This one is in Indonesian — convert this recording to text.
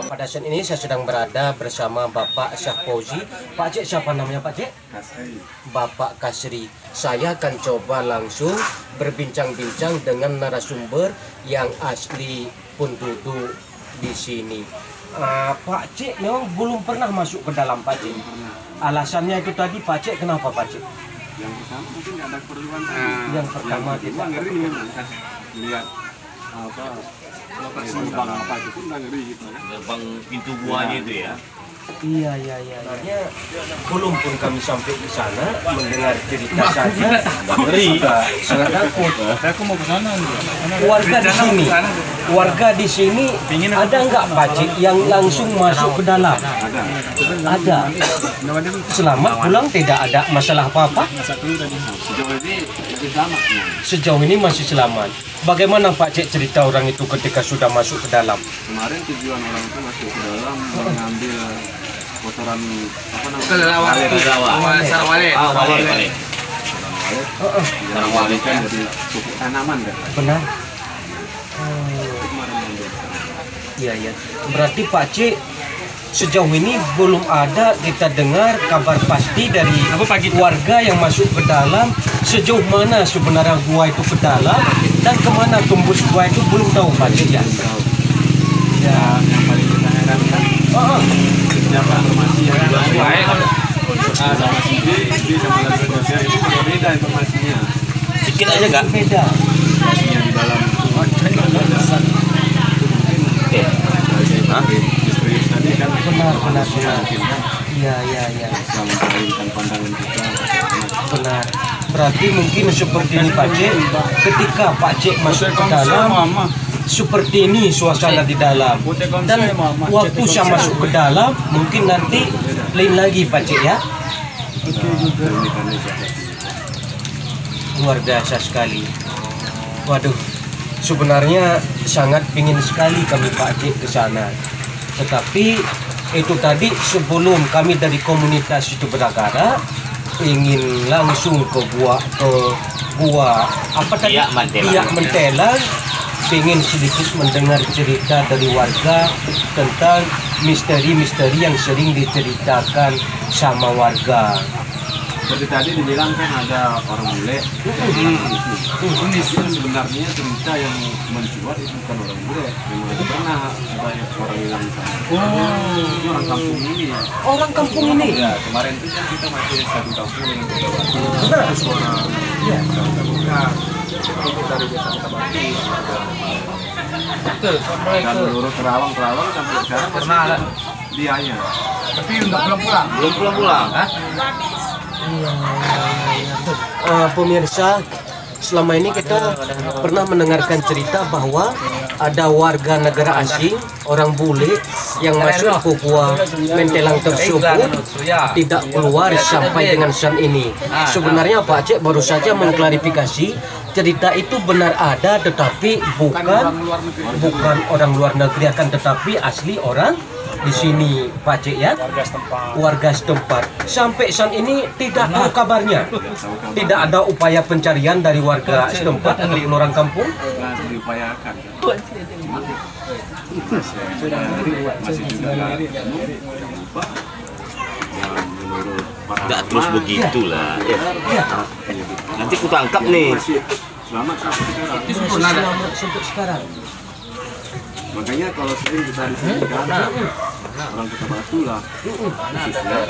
Pada saat ini saya sedang berada bersama Bapak Syahfauzi. Pak Cik, siapa namanya Pak Cik? Kasri. Bapak Kasri. Saya akan coba langsung berbincang-bincang dengan narasumber yang asli penduduk di sini. Pak Cik memang belum pernah masuk ke dalam Pak Cik. Alasannya itu tadi Pak Cik, kenapa Pak Cik? Yang pertama mungkin nggak ada keperluan. Yang pertama kita ngeri lihat apa lokasi lubang apa itu nggak ngeri gitu kan. Lubang pintu buahnya itu ya. Iya. Belum pun kami sampai di sana mendengar cerita saja, sangat takut. Aku mau ke sana. Warga di sini ada nggak Pak Cik yang langsung masuk ke dalam? Ada. Selamat pulang, tidak ada masalah apa-apa? Sejauh ini masih selamat. Bagaimana Pak Cik cerita orang itu ketika sudah masuk ke dalam? Kemarin tujuan orang itu masuk ke dalam mengambil kotoran apa namanya? Sarang walet Kan dari pupuk tanaman kan? Benar. Iya. Berarti Pak Cik sejauh ini belum ada kita dengar kabar pasti dari warga yang masuk ke dalam sejauh mana sebenarnya gua itu ke dalam dan kemana tembus gua itu belum tahu Pak Cik ya. Yang paling kita herankan siapa informasi yang sama sendiri sama Indonesia itu berbeda informasinya. Sedikit aja nggak? Beda. Informasinya di dalam istri tadi kan Benar. Iya. yang mencerminkan pandangan kita. Benar. Berarti mungkin seperti ini Pak Cik, ketika Pak Cik masuk ke dalam seperti ini suasana di dalam, dan waktu saya masuk ke dalam mungkin nanti lain lagi Pak Cik ya. Luar biasa sekali. Waduh, sebenarnya sangat ingin sekali kami Pak Cik ke sana, tetapi itu tadi sebelum kami dari komunitas itu beragara ingin langsung ke gua apa tadi? Biak Mentelang, ingin sedikit mendengar cerita dari warga tentang misteri-misteri yang sering diceritakan sama warga. Seperti tadi dibilang kan ada orang bule. Ini sebenarnya cerita yang mencuat itu bukan orang bule. Memang pernah ada orang hilang di sana. Ini orang kampung ini ya. Orang kampung ini? Ya, kemarin itu kan kita masih satu kampung dengan Kota Batu. Benar. Suara Iya. Itu dari desa Kota Batu. Betul. Dan menurut Terawang sampai sekarang pernah ada dianya. Tapi belum pulang. Pemirsa, selama ini kita pernah mendengarkan cerita bahwa ada warga negara asing, orang bule yang masuk ke gua Mentelang tersebut tidak keluar sampai dengan saat ini. Sebenarnya Pak Cik baru saja mengklarifikasi cerita itu benar ada, tetapi bukan orang luar negeri, akan tetapi asli orang di sini Pak Cik ya, warga setempat. Sampai saat ini tidak tahu kabarnya, tidak ada upaya pencarian dari warga setempat atau orang kampung. Diupayakan. Masih juga lupa. Dan menurut para Nggak terus begitulah. Ya. Nanti ku tangkap nih. Selamat Itu selamat sampai sekarang. Makanya kalau sering kita di sini kan orang Kota Batu lah khususnya